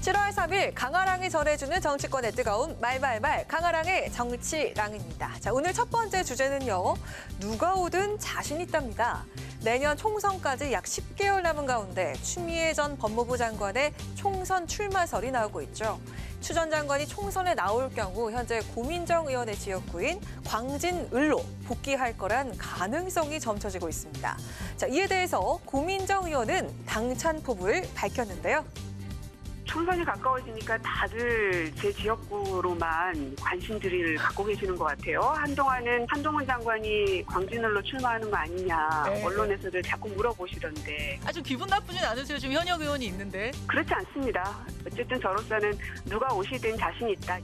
7월 3일 강아랑이 전해주는 정치권의 뜨거움 말말말 강아랑의 정치랑입니다. 자, 오늘 첫 번째 주제는요. 누가 오든 자신 있답니다. 내년 총선까지 약 10개월 남은 가운데 추미애 전 법무부 장관의 총선 출마설이 나오고 있죠. 추 전 장관이 총선에 나올 경우 현재 고민정 의원의 지역구인 광진을로 복귀할 거란 가능성이 점쳐지고 있습니다. 자, 이에 대해서 고민정 의원은 당찬 포부를 밝혔는데요. 총선이 가까워지니까 다들 제 지역구로만 관심들을 갖고 계시는 것 같아요. 한동안은 한동훈 장관이 광진을로 출마하는 거 아니냐 언론에서들 자꾸 물어보시던데. 아주 기분 나쁘진 않으세요? 지금 현역 의원이 있는데. 그렇지 않습니다. 어쨌든 저로서는 누가 오시든 자신 있다.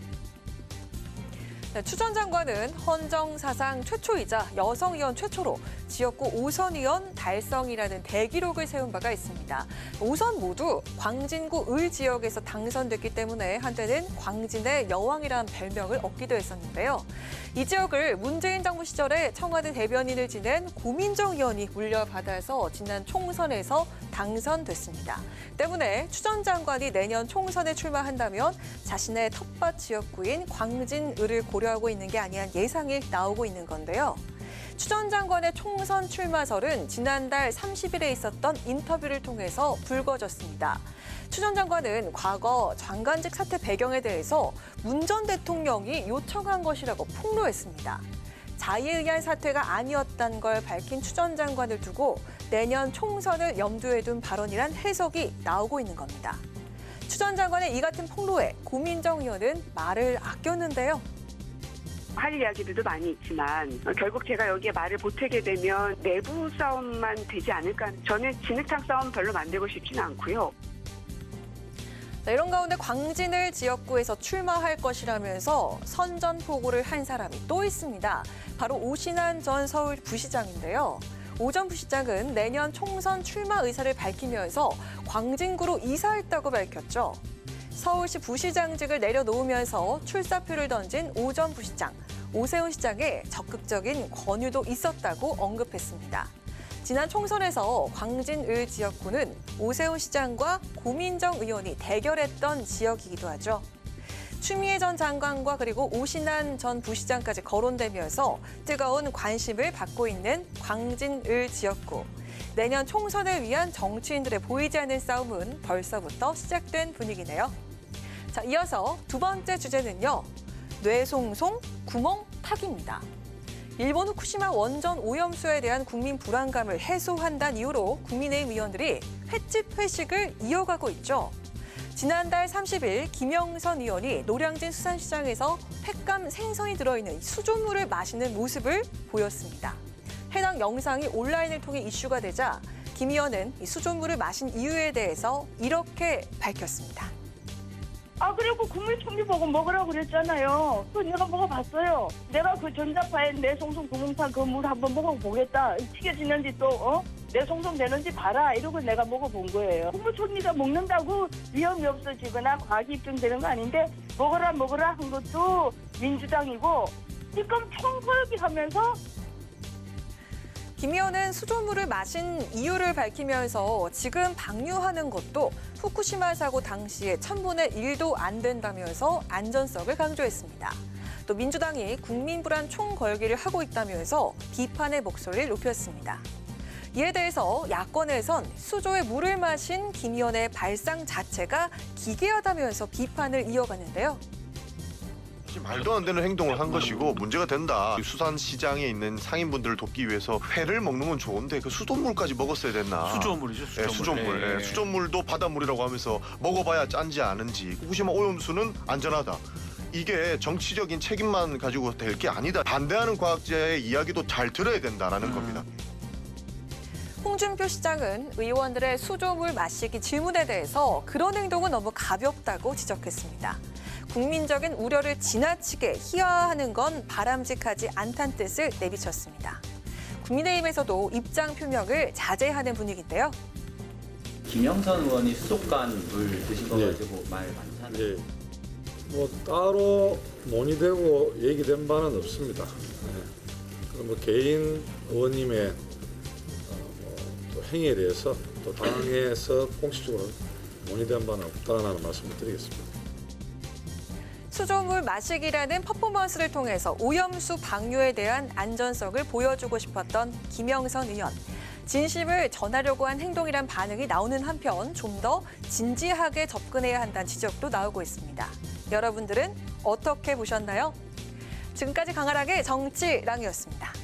네, 추 전 장관은 헌정 사상 최초이자 여성 의원 최초로 지역구 5선 의원 달성이라는 대기록을 세운 바가 있습니다. 5선 모두 광진구 을 지역에서 당선됐기 때문에 한때는 광진의 여왕이라는 별명을 얻기도 했었는데요. 이 지역을 문재인 정부 시절에 청와대 대변인을 지낸 고민정 의원이 물려받아서 지난 총선에서 당선됐습니다. 때문에 추 전 장관이 내년 총선에 출마한다면 자신의 텃밭 지역구인 광진을을 고려하고 있는 게 아니한 예상이 나오고 있는 건데요. 추 전 장관의 총선 출마설은 지난달 30일에 있었던 인터뷰를 통해서 불거졌습니다. 추 전 장관은 과거 장관직 사퇴 배경에 대해서 문 전 대통령이 요청한 것이라고 폭로했습니다. 자의에 의한 사퇴가 아니었다는 걸 밝힌 추 전 장관을 두고 내년 총선을 염두에 둔 발언이란 해석이 나오고 있는 겁니다. 추 전 장관의 이 같은 폭로에 고민정 의원은 말을 아꼈는데요. 할 이야기들도 많이 있지만 결국 제가 여기에 말을 보태게 되면 내부 싸움만 되지 않을까. 저는 진흙탕 싸움 별로 만들고 싶지는 않고요. 자, 이런 가운데 광진을 지역구에서 출마할 것이라면서 선전포고를 한 사람이 또 있습니다. 바로 오신환 전 서울부시장인데요. 오 전 부시장은 내년 총선 출마 의사를 밝히면서 광진구로 이사했다고 밝혔죠. 서울시 부시장직을 내려놓으면서 출사표를 던진 오 전 부시장, 오세훈 시장의 적극적인 권유도 있었다고 언급했습니다. 지난 총선에서 광진을 지역구는 오세훈 시장과 고민정 의원이 대결했던 지역이기도 하죠. 추미애 전 장관과 그리고 오신환 전 부시장까지 거론되면서 뜨거운 관심을 받고 있는 광진을 지역구. 내년 총선을 위한 정치인들의 보이지 않는 싸움은 벌써부터 시작된 분위기네요. 자, 이어서 두 번째 주제는요. 뇌송송 구멍 타기입니다. 일본 후쿠시마 원전 오염수에 대한 국민 불안감을 해소한다는 이유로 국민의힘 의원들이 횟집 회식을 이어가고 있죠. 지난달 30일 김영선 의원이 노량진 수산시장에서 횟감 생선이 들어있는 수조물을 마시는 모습을 보였습니다. 해당 영상이 온라인을 통해 이슈가 되자 김 의원은 이 수조물을 마신 이유에 대해서 이렇게 밝혔습니다. 그리고 국물총리 보고 먹으라고 그랬잖아요. 그 내가 먹어봤어요. 내가 그 전자파에 내송송 구멍탄 그 물 한번 먹어보겠다. 튀겨지는지 또 내송송 되는지 봐라. 이러고 내가 먹어본 거예요. 국무총리가 먹는다고 위험이 없어지거나 과학이 입증되는 거 아닌데 먹어라 한 것도 민주당이고 지금 총궐기 하면서 김 의원은 수조물을 마신 이유를 밝히면서 지금 방류하는 것도 후쿠시마 사고 당시에 1000분의 1도 안 된다면서 안전성을 강조했습니다. 또 민주당이 국민 불안 총궐기를 하고 있다면서 비판의 목소리를 높였습니다. 이에 대해서 야권에선 수조에 물을 마신 김 의원의 발상 자체가 기괴하다면서 비판을 이어갔는데요. 말도 안 되는 행동을 한 것이고 문제가 된다. 수산시장에 있는 상인분들을 돕기 위해서 회를 먹는 건 좋은데 그 수돗물까지 먹었어야 됐나. 수조물이죠, 수조물. 네, 수조물. 네. 수조물도 바닷물이라고 하면서 먹어봐야 짠지 아는지. 후쿠시마 오염수는 안전하다. 이게 정치적인 책임만 가지고 될 게 아니다. 반대하는 과학자의 이야기도 잘 들어야 된다라는 겁니다. 홍준표 시장은 의원들의 수조물 마시기 질문에 대해서 그런 행동은 너무 가볍다고 지적했습니다. 국민적인 우려를 지나치게 희화화하는 건 바람직하지 않다는 뜻을 내비쳤습니다. 국민의힘에서도 입장 표명을 자제하는 분위기인데요. 김영선 의원이 수족관 물 드신 거 가지고 말 많잖아요. 뭐 따로 논의되고 얘기된 바는 없습니다. 뭐 개인 의원님의 또 행위에 대해서 또 당에서 공식적으로 논의된 바는 없다는 말씀을 드리겠습니다. 수조물 마시기라는 퍼포먼스를 통해서 오염수 방류에 대한 안전성을 보여주고 싶었던 김영선 의원. 진심을 전하려고 한 행동이란 반응이 나오는 한편 좀 더 진지하게 접근해야 한다는 지적도 나오고 있습니다. 여러분들은 어떻게 보셨나요? 지금까지 강하락의 정치랑이었습니다.